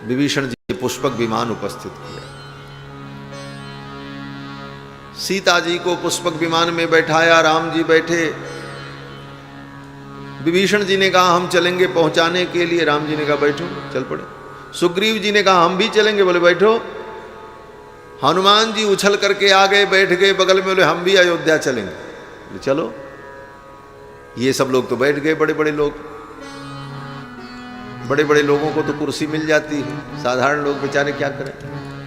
विभीषण जी ने पुष्पक विमान उपस्थित किया। सीता जी को पुष्पक विमान में बैठाया, राम जी बैठे। विभीषण जी ने कहा हम चलेंगे पहुंचाने के लिए, राम जी ने कहा बैठो, चल पड़े। सुग्रीव जी ने कहा हम भी चलेंगे, बोले बैठो। हनुमान जी उछल करके आ गए, बैठ गए बगल में, बोले हम भी अयोध्या चलेंगे, बोले चलो। ये सब लोग तो बैठ गए, बड़े बड़े लोग। बड़े बड़े लोगों को तो कुर्सी मिल जाती है, साधारण लोग बेचारे क्या करें।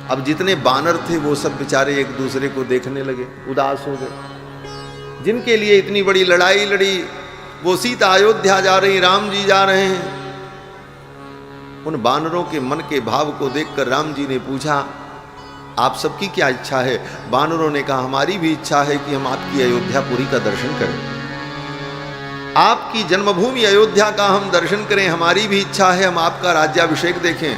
अब जितने बानर थे वो सब बेचारे एक दूसरे को देखने लगे, उदास हो गए। जिनके लिए इतनी बड़ी लड़ाई लड़ी, वो सीता अयोध्या जा रही, राम जी जा रहे हैं। उन बानरों के मन के भाव को देखकर राम जी ने पूछा आप सबकी क्या इच्छा है? बानरों ने कहा हमारी भी इच्छा है कि हम आपकी अयोध्यापुरी का दर्शन करें, आपकी जन्मभूमि अयोध्या का हम दर्शन करें। हमारी भी इच्छा है हम आपका राज्याभिषेक देखें।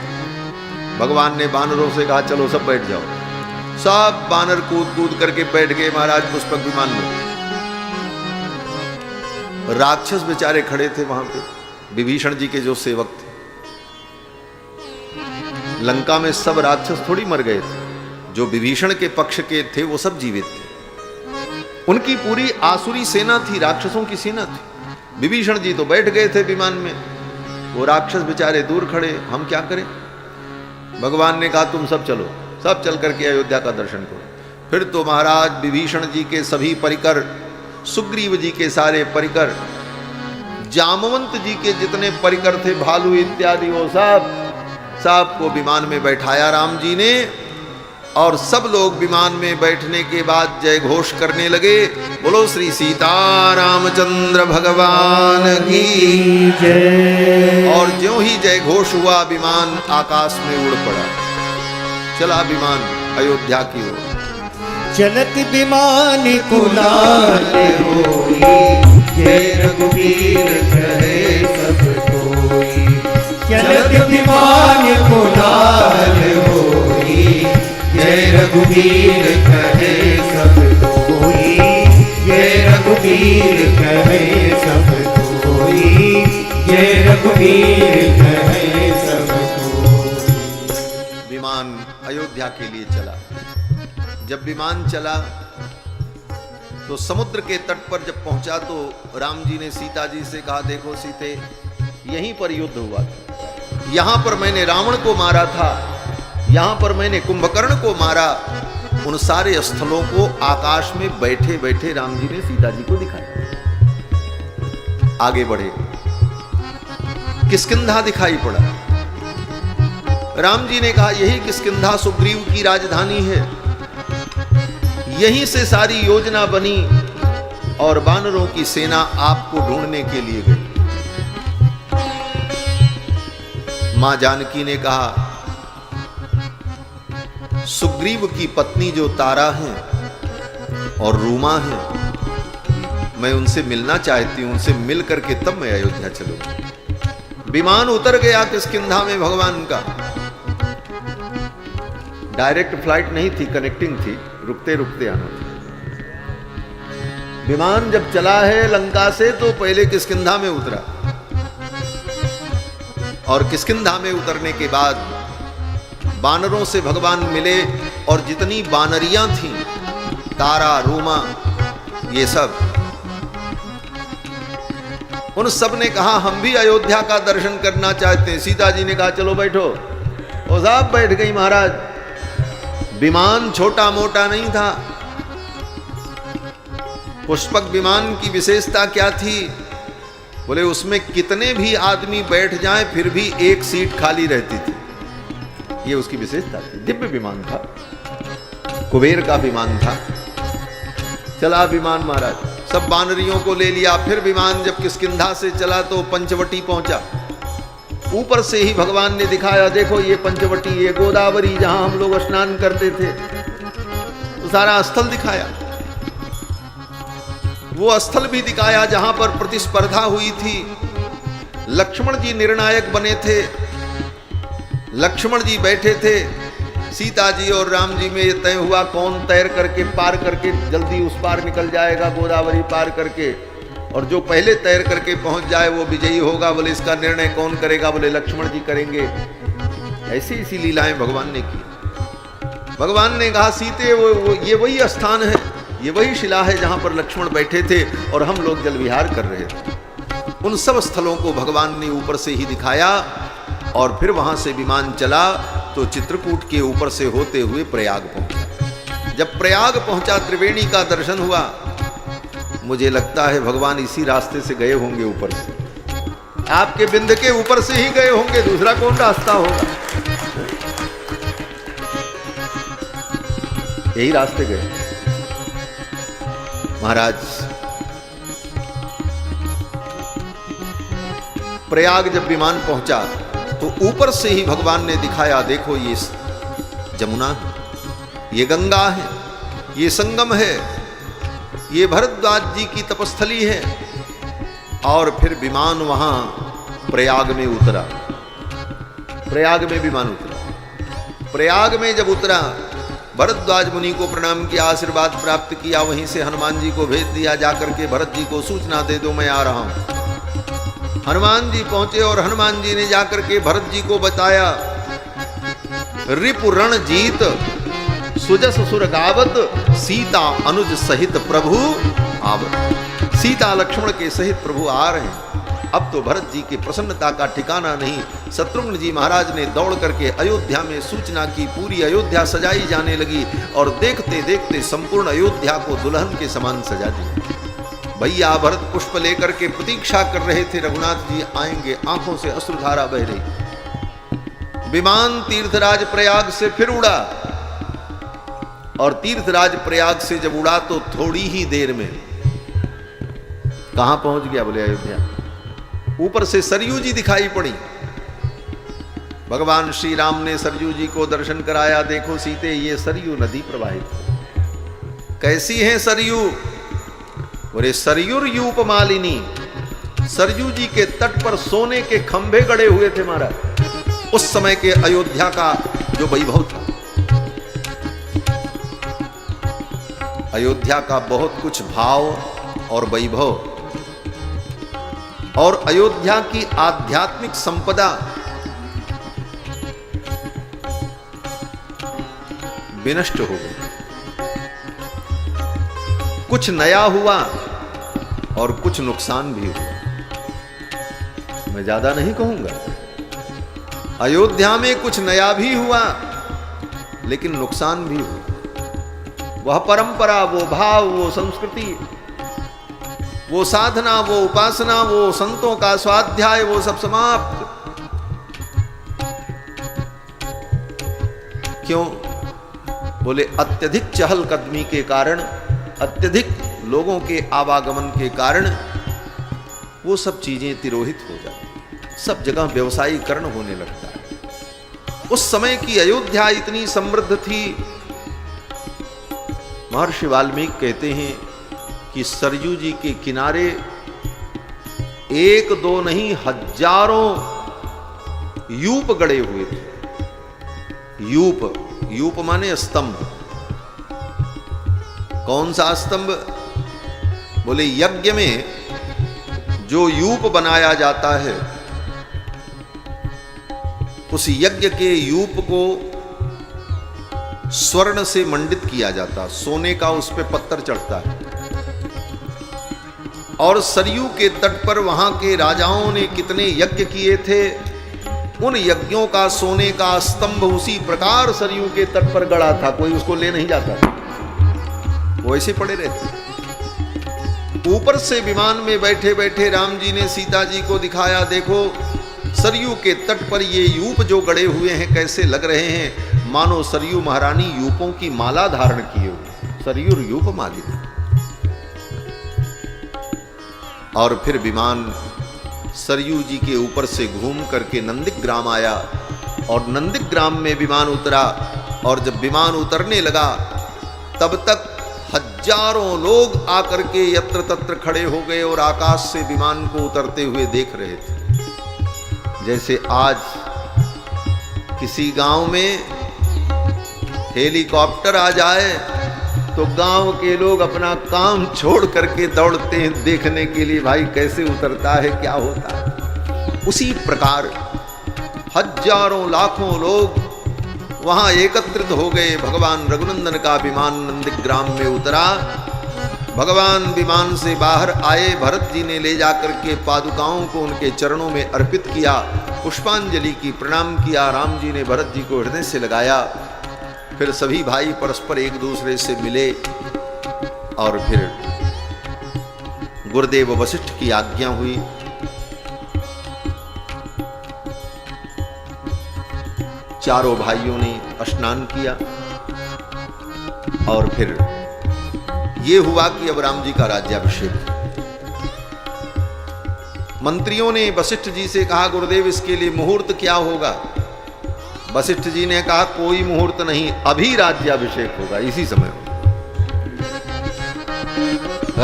भगवान ने बानरों से कहा चलो सब बैठ जाओ। सब बानर कूद कूद करके बैठ गए महाराज पुष्पक विमान में। राक्षस बेचारे खड़े थे वहां पे, विभीषण जी के जो सेवक थे। लंका में सब राक्षस थोड़ी मर गए थे, जो विभीषण के पक्ष के थे वो सब जीवित थे। उनकी पूरी आसुरी सेना थी, राक्षसों की सेना थी। विभीषण जी तो बैठ गए थे विमान में, वो राक्षस बेचारे दूर खड़े, हम क्या करें। भगवान ने कहा तुम सब चलो, सब चल करके अयोध्या का दर्शन करो। फिर तो महाराज विभीषण जी के सभी परिकर, सुग्रीव जी के सारे परिकर, जामवंत जी के जितने परिकर थे, भालू इत्यादि, वो सब को विमान में बैठाया राम जी ने। और सब लोग विमान में बैठने के बाद जय घोष करने लगे, बोलो श्री सीता रामचंद्र भगवान की जय। और ज्यों ही जय घोष हुआ विमान आकाश में उड़ पड़ा, चला विमान अयोध्या की ओर। चलत विमान कुलाल होई, जय रघुवीर कहे सब कोई। चलत विमान कुलाल होई, जय रघुवीर कहे सब कोई। जय रघुवीर कहे सब कोई। जय रघुवीर कहे सब कोई। विमान अयोध्या के लिए चला। जब विमान चला तो समुद्र के तट पर जब पहुंचा तो राम जी ने सीता जी से कहा देखो सीते, यहीं पर युद्ध हुआ था, यहां पर मैंने रावण को मारा था, यहां पर मैंने कुंभकर्ण को मारा। उन सारे स्थलों को आकाश में बैठे बैठे राम जी ने सीता जी को दिखाया। आगे बढ़े, किष्किंधा दिखाई पड़ा। राम जी ने कहा यही किष्किंधा सुग्रीव की राजधानी है, यहीं से सारी योजना बनी और बानरों की सेना आपको ढूंढने के लिए गई। मां जानकी ने कहा सुग्रीव की पत्नी जो तारा है और रूमा है, मैं उनसे मिलना चाहती हूं, उनसे मिल करके तब मैं अयोध्या चलूंगी। विमान उतर गया किष्किंधा में भगवान का। डायरेक्ट फ्लाइट नहीं थी, कनेक्टिंग थी, रुकते रुकते आना था। विमान जब चला है लंका से तो पहले किष्किंधा में उतरा, और किष्किंधा में उतरने के बाद बानरों से भगवान मिले। और जितनी बानरियां थीं, तारा, रूमा, ये सब, उन सब ने कहा हम भी अयोध्या का दर्शन करना चाहते हैं। सीता जी ने कहा चलो बैठो, वो साहब बैठ गई महाराज। विमान छोटा मोटा नहीं था। पुष्पक विमान की विशेषता क्या थी? बोले उसमें कितने भी आदमी बैठ जाएं फिर भी एक सीट खाली रहती थी, ये उसकी विशेषता थी। दिव्य विमान था, कुबेर का विमान था। चला विमान महाराज, सब बानरियों को ले लिया। फिर विमान जब किष्किंधा से चला तो पंचवटी पहुंचा। ऊपर से ही भगवान ने दिखाया देखो ये पंचवटी, ये गोदावरी जहां हम लोग स्नान करते थे, तो सारा स्थल दिखाया। वो स्थल भी दिखाया जहां पर प्रतिस्पर्धा हुई थी। लक्ष्मण जी निर्णायक बने थे, लक्ष्मण जी बैठे थे, सीता जी और राम जी में ये तय हुआ कौन तैर करके पार करके जल्दी उस पार निकल जाएगा, गोदावरी पार करके, और जो पहले तैर करके पहुंच जाए वो विजयी होगा। बोले इसका निर्णय कौन करेगा? बोले लक्ष्मण जी करेंगे। ऐसी ऐसी लीलाएं भगवान ने की। भगवान ने कहा सीते ये वही स्थान है, ये वही शिला है जहां पर लक्ष्मण बैठे थे और हम लोग जल विहार कर रहे थे। उन सब स्थलों को भगवान ने ऊपर से ही दिखाया और फिर वहां से विमान चला तो चित्रकूट के ऊपर से होते हुए प्रयाग पहुंचा। जब प्रयाग पहुंचा त्रिवेणी का दर्शन हुआ। मुझे लगता है भगवान इसी रास्ते से गए होंगे, ऊपर से आपके बिंद के ऊपर से ही गए होंगे, दूसरा कौन रास्ता होगा। यही रास्ते गए महाराज। प्रयाग जब विमान पहुंचा तो ऊपर से ही भगवान ने दिखाया, देखो ये जमुना है, ये गंगा है, ये संगम है, ये भरद्वाज जी की तपस्थली है। और फिर विमान वहां प्रयाग में उतरा। प्रयाग में विमान उतरा। प्रयाग में जब उतरा, भरद्वाज मुनि को प्रणाम किया, आशीर्वाद प्राप्त किया। वहीं से हनुमान जी को भेज दिया, जाकर के भरत जी को सूचना दे दो मैं आ रहा हूं। हनुमान जी पहुंचे और हनुमान जी ने जाकर के भरत जी को बताया, रिपु रण जीत सुजस सुर गावत, सीता अनुज सहित प्रभु आवत। सीता लक्ष्मण के सहित प्रभु आ रहे हैं। अब तो भरत जी की प्रसन्नता का ठिकाना नहीं। शत्रुघ्न जी महाराज ने दौड़ करके अयोध्या में सूचना की, पूरी अयोध्या सजाई जाने लगी और देखते देखते संपूर्ण अयोध्या को दुल्हन के समान सजा दिया। भैया भरत पुष्प लेकर के प्रतीक्षा कर रहे थे, रघुनाथ जी आएंगे, आंखों से अश्रुधारा बह रही। विमान तीर्थराज प्रयाग से फिर उड़ा और तीर्थराज प्रयाग से जब उड़ा तो थोड़ी ही देर में कहां पहुंच गया, बोले अयोध्या। ऊपर से सरयू जी दिखाई पड़ी। भगवान श्री राम ने सरयू जी को दर्शन कराया। देखो सीते, ये सरयू नदी प्रवाहित। कैसी है सरयू? बोले सरयूर यूप मालिनी। सरयू जी के तट पर सोने के खंभे गड़े हुए थे महाराज। उस समय के अयोध्या का जो वैभव था, अयोध्या का बहुत कुछ भाव और वैभव और अयोध्या की आध्यात्मिक संपदा विनष्ट हो गई। कुछ नया हुआ और कुछ नुकसान भी हुआ। मैं ज्यादा नहीं कहूंगा। अयोध्या में कुछ नया भी हुआ लेकिन नुकसान भी हुआ। वह परंपरा, वो भाव, वो संस्कृति, वो साधना, वो उपासना, वो संतों का स्वाध्याय, वो सब समाप्त। क्यों? बोले अत्यधिक चहलकदमी के कारण, अत्यधिक लोगों के आवागमन के कारण वो सब चीजें तिरोहित हो जाती, सब जगह व्यवसायीकरण होने लगता है। उस समय की अयोध्या इतनी समृद्ध थी। महर्षि वाल्मीकि कहते हैं कि सरयू जी के किनारे एक दो नहीं हजारों यूप गड़े हुए थे। यूप, यूप माने स्तंभ। कौन सा स्तंभ? बोले यज्ञ में जो यूप बनाया जाता है, उस यज्ञ के यूप को स्वर्ण से मंडित किया जाता, सोने का उस पे पत्थर चढ़ता है। और सरयू के तट पर वहां के राजाओं ने कितने यज्ञ किए थे, उन यज्ञों का सोने का स्तंभ उसी प्रकार सरयू के तट पर गड़ा था। कोई उसको ले नहीं जाता था, वो ऐसे पड़े रहते। ऊपर से विमान में बैठे बैठे राम जी ने सीता जी को दिखाया, देखो सरयू के तट पर ये यूप जो गड़े हुए हैं कैसे लग रहे हैं, मानो सरयू महारानी यूपों की माला धारण किए हुए। सरयू यूप मालिनी। और फिर विमान सरयू जी के ऊपर से घूम करके नंदिग्राम आया और नंदिग्राम में विमान उतरा। और जब विमान उतरने लगा तब तक हजारों लोग आकर के यत्र तत्र खड़े हो गए और आकाश से विमान को उतरते हुए देख रहे थे। जैसे आज किसी गांव में हेलीकॉप्टर आ जाए तो गांव के लोग अपना काम छोड़ करके दौड़ते हैं देखने के लिए, भाई कैसे उतरता है, क्या होता है। उसी प्रकार हजारों लाखों लोग वहां एकत्रित हो गए। भगवान रघुनंदन का विमान नंदीग्राम में उतरा। भगवान विमान से बाहर आए। भरत जी ने ले जाकर के पादुकाओं को उनके चरणों में अर्पित किया, पुष्पांजलि की, प्रणाम किया। राम जी ने भरत जी को हृदय से लगाया। फिर सभी भाई परस्पर एक दूसरे से मिले और फिर गुरुदेव वशिष्ठ की आज्ञा हुई। चारों भाइयों ने स्नान किया और फिर ये हुआ कि अब राम जी का राज्याभिषेक। मंत्रियों ने वशिष्ठ जी से कहा, गुरुदेव इसके लिए मुहूर्त क्या होगा? वशिष्ठ जी ने कहा, कोई मुहूर्त नहीं, अभी राज्याभिषेक होगा, इसी समय होगा।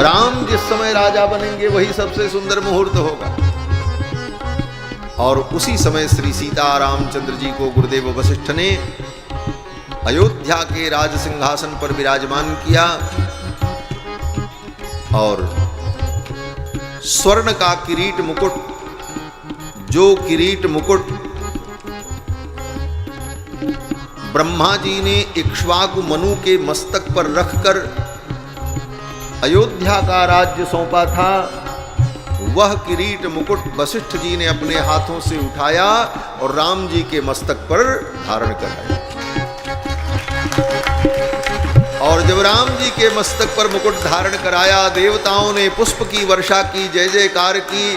राम जिस समय राजा बनेंगे वही सबसे सुंदर मुहूर्त होगा। और उसी समय श्री सीता रामचंद्र जी को गुरुदेव वशिष्ठ ने अयोध्या के राज सिंहासन पर विराजमान किया और स्वर्ण का किरीट मुकुट, जो किरीट मुकुट ब्रह्मा जी ने इक्ष्वाकु मनु के मस्तक पर रखकर अयोध्या का राज्य सौंपा था, वह किरीट मुकुट वशिष्ठ जी ने अपने हाथों से उठाया और राम जी के मस्तक पर धारण कराया। और जब राम जी के मस्तक पर मुकुट धारण कराया, देवताओं ने पुष्प की वर्षा की, जय जयकार की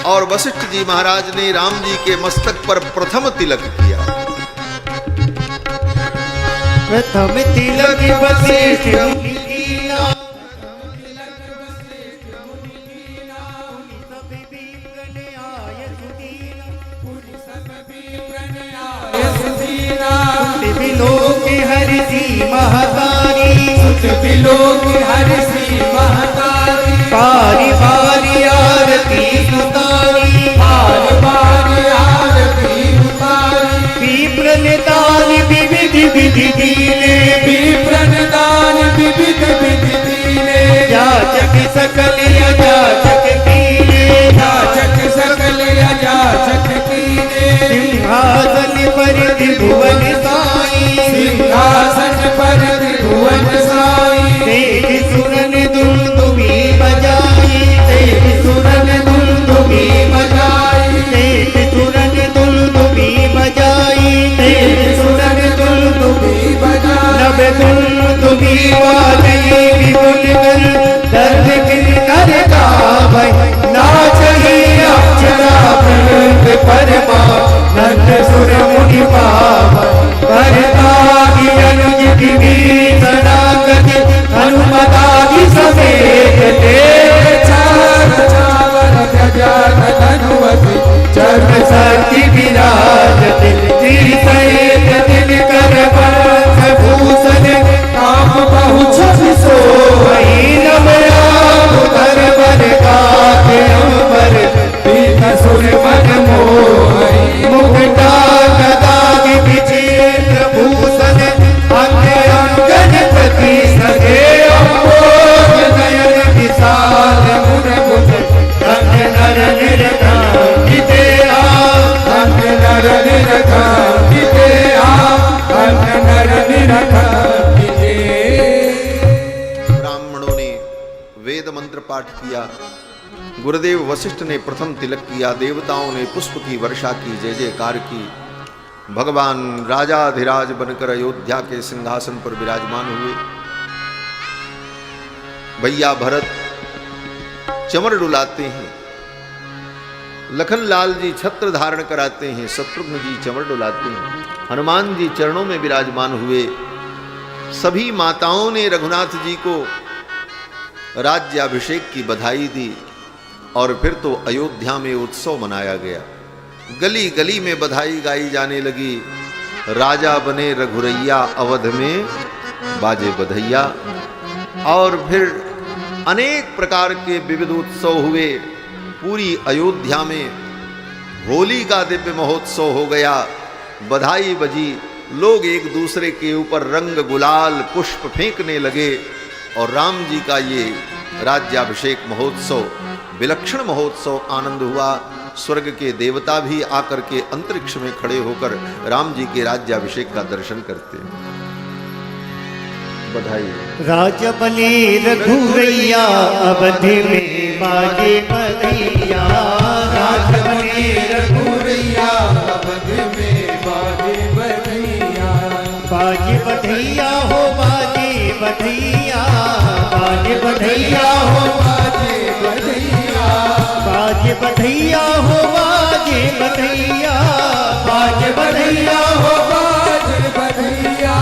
और वशिष्ठ जी महाराज ने राम जी के मस्तक पर प्रथम तिलक किया। प्रथम तिलक वशिष्ठ बारी बारी आरती उतारी, बारी बारी आरती उतारी। विप्र दान विविध विधि दीने, विप्र दान विविध विधि दीने। याचक सकल याचक कीने, याचक सकल याचक कीने। सिंहासन पर त्रिभुवन साई, सिंहासन पर त्रिभुवन साई। तेज सुरन दुंदुभी बजाई, तेज सुरन दुंदुभी बजाई। तेज सुरन दुंदुभी बजाई, तेज सुरन दुंदुभी बजाई। नभ दुंदुभी बाजई विपुल कर, दर्द किन्नर गावै। नाचहि अप्सरा वृंद परमा, नंद सुर मुनि पावै। भरतादि अनुज विभीषणागत, हनुमतादि समेत देव चावर गजानन धनुवति। चर्म शक्ति विराजत, त्रिसहेत दिनकर वरन भूषण। काम बहु छवि सोई, नभ राम कर बर गाते अमर। पीत सुर मन मोहि, मुकुटा गदा विचित्र भूषण। अंग अंगन प्रति सगे, अम्बोज नयन विशाल मुर भुज। अंग नर निरकांगिते अंग नर निरकांगिते अंग नर निरकांगिते। ब्राह्मणों ने वेद मंत्र पाठ किया। गुरुदेव वशिष्ठ ने प्रथम तिलक किया। देवताओं ने पुष्प की वर्षा की, जय जयकार की। भगवान राजाधिराज बनकर अयोध्या के सिंहासन पर विराजमान हुए। भैया भरत चमर डुलाते हैं, लखन लाल जी छत्र धारण कराते हैं, शत्रुघ्न जी चमर डुलाते हैं, हनुमान जी चरणों में विराजमान हुए। सभी माताओं ने रघुनाथ जी को राज्याभिषेक की बधाई दी और फिर तो अयोध्या में उत्सव मनाया गया। गली गली में बधाई गाई जाने लगी। राजा बने रघुरैया, अवध में बाजे बधैया। और फिर अनेक प्रकार के विविध उत्सव हुए। पूरी अयोध्या में होली का दिव्य महोत्सव हो गया। बधाई बजी, लोग एक दूसरे के ऊपर रंग गुलाल पुष्प फेंकने लगे और राम जी का ये राज्याभिषेक महोत्सव, विलक्षण महोत्सव आनंद हुआ। स्वर्ग के देवता भी आकर के अंतरिक्ष में खड़े होकर राम जी के राज्याभिषेक का दर्शन करते हैं। बधाई। राज बने रघुरैया अवधि में बाजे बधैया, राज बने रघुरैया अवधि में बाजे बधैया, बाजे बधैया हो बाजे बधैया, बाजे बधैया हो बाजे बधैया, बाजे बधैया हो बाजे बधैया, बाजे बधैया हो बाजे बधैया,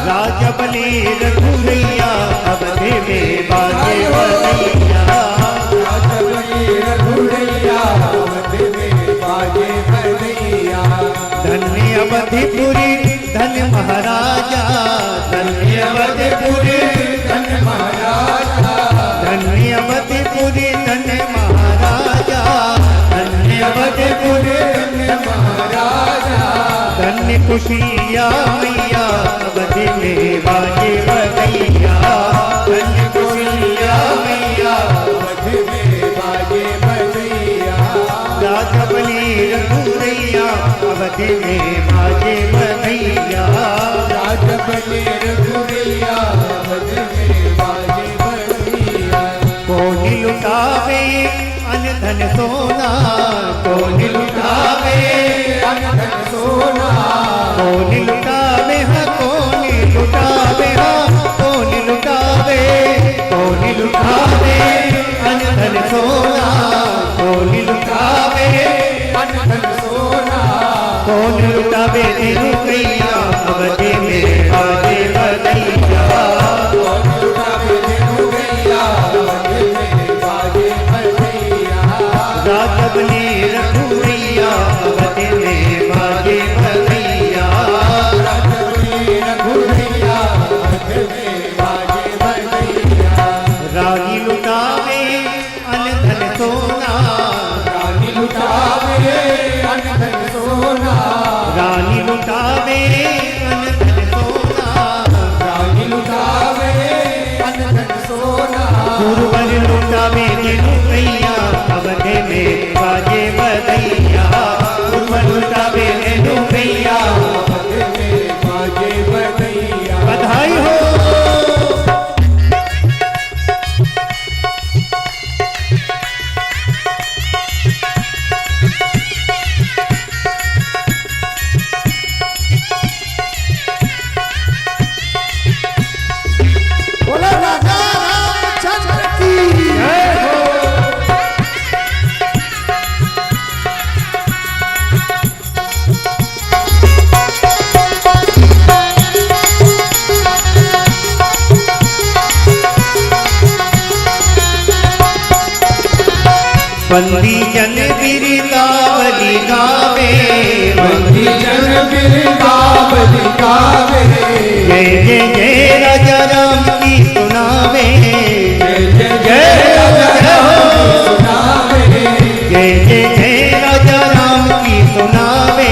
राज बने रघुरैया अवधि में बाजे बधैया, राज बने रघुरैया अवधि में बाजे बधैया, धन्य अवधिपुरी धन्य महाराजा, धन्य अवधिपुरी धन्य महाराजा, धन्य अवधिपुरी धन्य महाराजा, धन्य अवधिपुरी धन्य महाराजा, धन्य कुशिया मैया अवधि में बाजे बधैया, धन्य कुशिया मैया अवधि में बाजे बधैया, राज बने रघुरैया अवधि में बाजे बधैया, राज बने रघुरैया अवधि में बाजे बधैया, कौन लुटावे अन धन सोना, कौन लुटावे अन धन सोना, कौन लुटावे हाँ कौन लुटावे हाँ कौन लुटावे, कौन लुटावे अन धन सोना, कौन लुटावे अन धन सोना, कौन लुटावे रघुरैया अवधि में बाजे बधैया, कौन लुटावे रघुरैया अवधि में बाजे बधैया, राज बने रघुरैया अवधि में बाजे बधैया, राज बने रघुरैया अवधि में बाजे बधैया, रानी लुटावे अन धन सोना, रानी लुटावे अन धन सोना, रानी लुटावे अन धन सोना, रानी लुटावे अन धन सोना, गुरुवर लुटावे रघुरैया अवधि में बाजे बधैया, गुरुवर लुटावे रघुरैया अवधि में बाजे बधैया, बधाई हो। बोला राजा रामचंद्र की जय हो। बंदी जन बिरदावली गावे, बंदी जन बिरदावली गावे, जय जय जय राजा राम की सुनावे, जय जय जय राजा राम की सुनावे, जय जय जय राजा राम की सुनावे,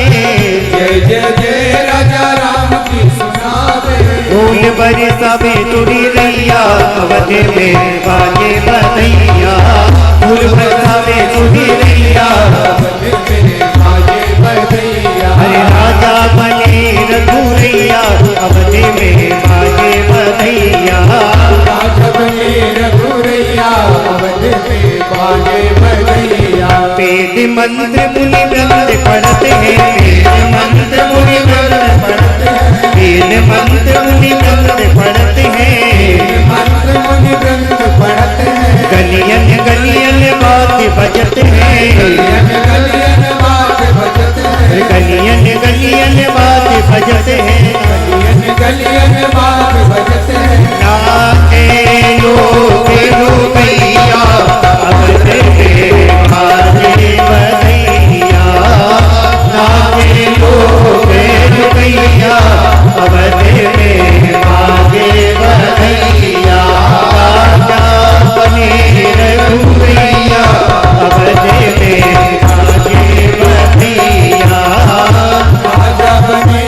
जय जय जय राजा राम की सुनावे, फूल बरसावे तुरी रैया अवधि में बाजे बधैया, फूल बरसावे तुरी रैया अवधि में बाजे बधैया, हरे राजा बने रघुरैया अवधि में बाजे बधैया, राजा बने रघुरैया अवधि में बाजे बधैया, वेद मंत्र मुनि ग्रंथ पढ़ते हैं, वेद मंत्र मुनि ग्रंथ पढ़ते हैं, वेद मंत्र मुनि ग्रंथ पढ़ते हैं, मंत्र मुनि ग्रंथ पढ़ते हैं, गलियन गलियन बात बजते हैं, गलियन गलियन बात बजते हैं, गलियन गलियन बात बजते हैं, गलियन गलियन बात बजते हैं, नाचे लोग रघुरैया अवधि में बाजे बधैया, नाचे लोग रघुरैया अवधि में बाजे बधैया, राजा बने रघुरैया अवधि में बाजे बधैया, राजा बने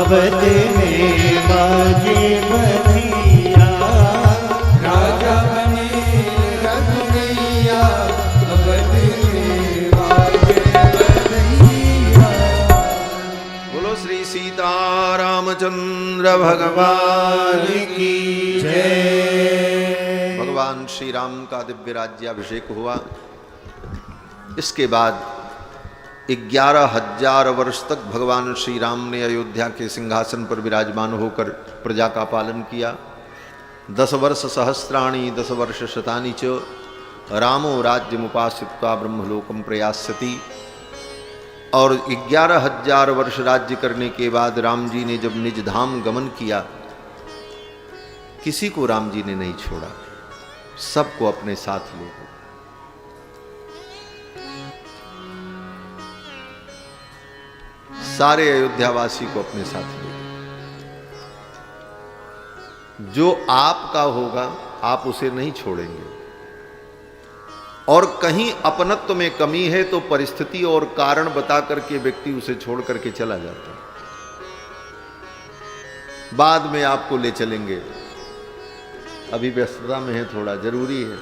अवध में बाजे बधिया, राजा बने रघुनैया, अवध में बाजे बधैया। बोलो श्री सीता रामचंद्र भगवान की जय। भगवान श्री राम का दिव्य राज्याभिषेक हुआ। इसके बाद 11,000 वर्ष तक भगवान श्री राम ने अयोध्या के सिंहासन पर विराजमान होकर प्रजा का पालन किया। 10 वर्ष सहस्राणि 10 वर्ष शतानि च रामो राज्यमुपाश्रित्वा ब्रह्मलोकम प्रयास्यति। और 11,000 वर्ष राज्य करने के बाद राम जी ने जब निज धाम गमन किया, किसी को राम जी ने नहीं छोड़ा, सबको अपने साथ ले गए। सारे अयोध्यावासी को अपने साथ ले गए। जो आपका होगा आप उसे नहीं छोड़ेंगे, और कहीं अपनत्व में कमी है तो परिस्थिति और कारण बता करके व्यक्ति उसे छोड़ करके चला जाता है। बाद में आपको ले चलेंगे, अभी व्यस्तता में है, थोड़ा जरूरी है।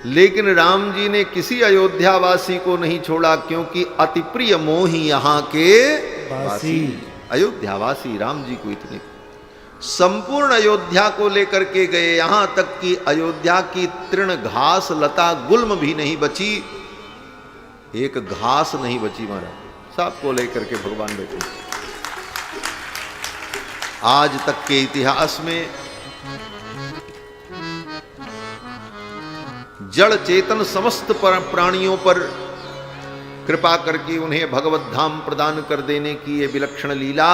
लेकिन राम जी ने किसी अयोध्यावासी को नहीं छोड़ा, क्योंकि अति प्रिय मोही यहां के वासी। अयोध्यावासी राम जी को इतने संपूर्ण अयोध्या को लेकर के गए, यहां तक कि अयोध्या की तृण घास लता गुल्म भी नहीं बची, एक घास नहीं बची महाराज, सबको लेकर के भगवान बैठे। आज तक के इतिहास में जड़ चेतन समस्त प्राणियों पर कृपा करके उन्हें भगवत धाम प्रदान कर देने की ये विलक्षण लीला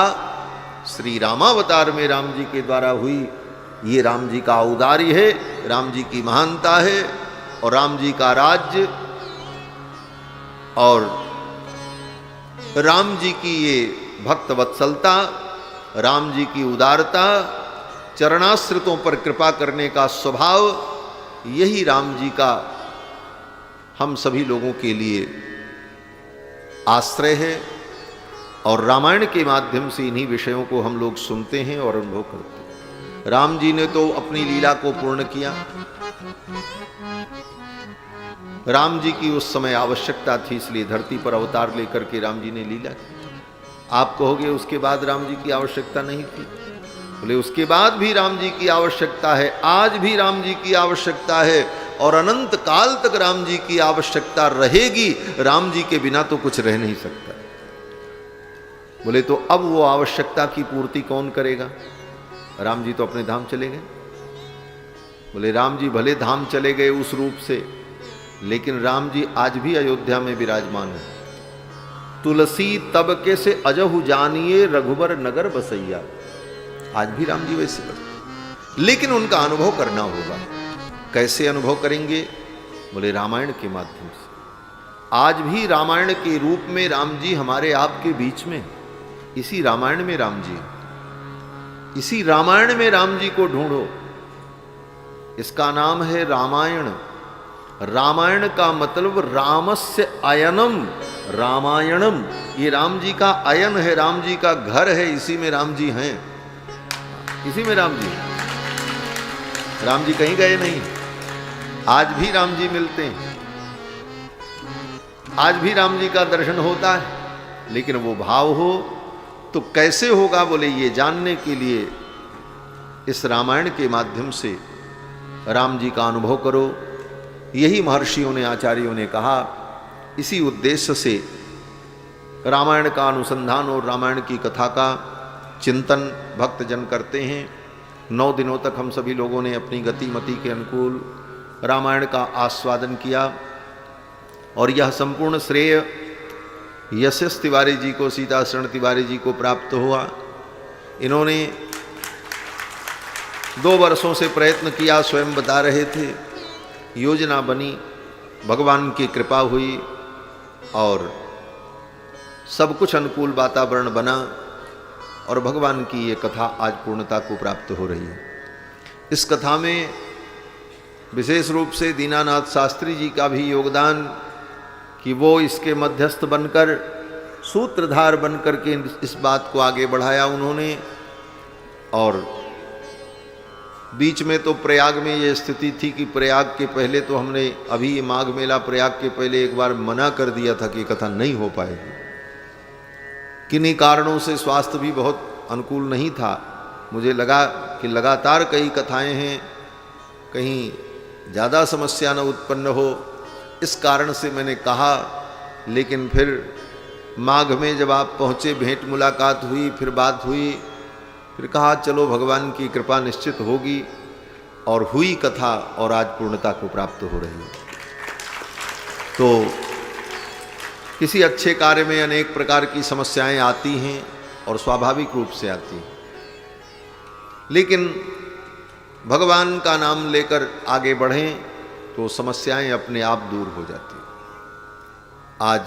श्री रामावतार में राम जी के द्वारा हुई। ये राम जी का औदार्य है, राम जी की महानता है, और राम जी का राज्य और राम जी की ये भक्त वत्सलता, राम जी की उदारता, चरणाश्रितों पर कृपा करने का स्वभाव, यही राम जी का हम सभी लोगों के लिए आश्रय है। और रामायण के माध्यम से इन्हीं विषयों को हम लोग सुनते हैं और अनुभव करते हैं। राम जी ने तो अपनी लीला को पूर्ण किया। राम जी की उस समय आवश्यकता थी, इसलिए धरती पर अवतार लेकर के राम जी ने लीला की। आप कहोगे उसके बाद राम जी की आवश्यकता नहीं थी, बोले उसके बाद भी राम जी की आवश्यकता है, आज भी राम जी की आवश्यकता है, और अनंत काल तक राम जी की आवश्यकता रहेगी। राम जी के बिना तो कुछ रह नहीं सकता। बोले तो अब वो आवश्यकता की पूर्ति कौन करेगा? राम जी तो अपने धाम चले गए। बोले राम जी भले धाम चले गए उस रूप से, लेकिन राम जी आज भी अयोध्या में विराजमान है। तुलसी तब के से अजहु जानिए रघुबर नगर बसैया। आज भी राम जी वैसे बने, लेकिन उनका अनुभव करना होगा। कैसे अनुभव करेंगे? बोले रामायण के माध्यम से। आज भी रामायण के रूप में राम जी हमारे आपके बीच में, इसी रामायण में राम जी, इसी रामायण में राम जी को ढूंढो। इसका नाम है रामायण। रामायण का मतलब रामस्य अयनम, रामायणम। ये राम जी का अयन है, राम जी का घर है, इसी में राम जी हैं, इसी में राम जी। राम जी कहीं गए नहीं। आज भी राम जी मिलते हैं, आज भी राम जी का दर्शन होता है, लेकिन वो भाव हो तो कैसे होगा? बोले ये जानने के लिए इस रामायण के माध्यम से राम जी का अनुभव करो। यही महर्षियों ने, आचार्यों ने कहा। इसी उद्देश्य से रामायण का अनुसंधान और रामायण की कथा का चिंतन भक्तजन करते हैं। 9 दिनों तक हम सभी लोगों ने अपनी गतिमति के अनुकूल रामायण का आस्वादन किया, और यह संपूर्ण श्रेय यशस तिवारी जी को, सीता शरण तिवारी जी को प्राप्त हुआ। इन्होंने 2 वर्षों से प्रयत्न किया, स्वयं बता रहे थे। योजना बनी, भगवान की कृपा हुई, और सब कुछ अनुकूल वातावरण बना, और भगवान की ये कथा आज पूर्णता को प्राप्त हो रही है। इस कथा में विशेष रूप से दीनानाथ शास्त्री जी का भी योगदान, कि वो इसके मध्यस्थ बनकर सूत्रधार बन करके इस बात को आगे बढ़ाया उन्होंने। और बीच में तो प्रयाग में ये स्थिति थी कि प्रयाग के पहले तो हमने अभी माघ मेला प्रयाग के पहले एक बार मना कर दिया था कि कथा नहीं हो पाएगी। किन्हीं कारणों से स्वास्थ्य भी बहुत अनुकूल नहीं था। मुझे लगा कि लगातार कई कथाएं हैं, कहीं ज़्यादा समस्या न उत्पन्न हो, इस कारण से मैंने कहा। लेकिन फिर माघ में जब आप पहुँचे, भेंट मुलाकात हुई, फिर बात हुई, फिर कहा चलो भगवान की कृपा निश्चित होगी, और हुई कथा और आज पूर्णता को प्राप्त हो रही है। तो किसी अच्छे कार्य में अनेक प्रकार की समस्याएं आती हैं और स्वाभाविक रूप से आती हैं, लेकिन भगवान का नाम लेकर आगे बढ़ें तो समस्याएं अपने आप दूर हो जाती हैं। आज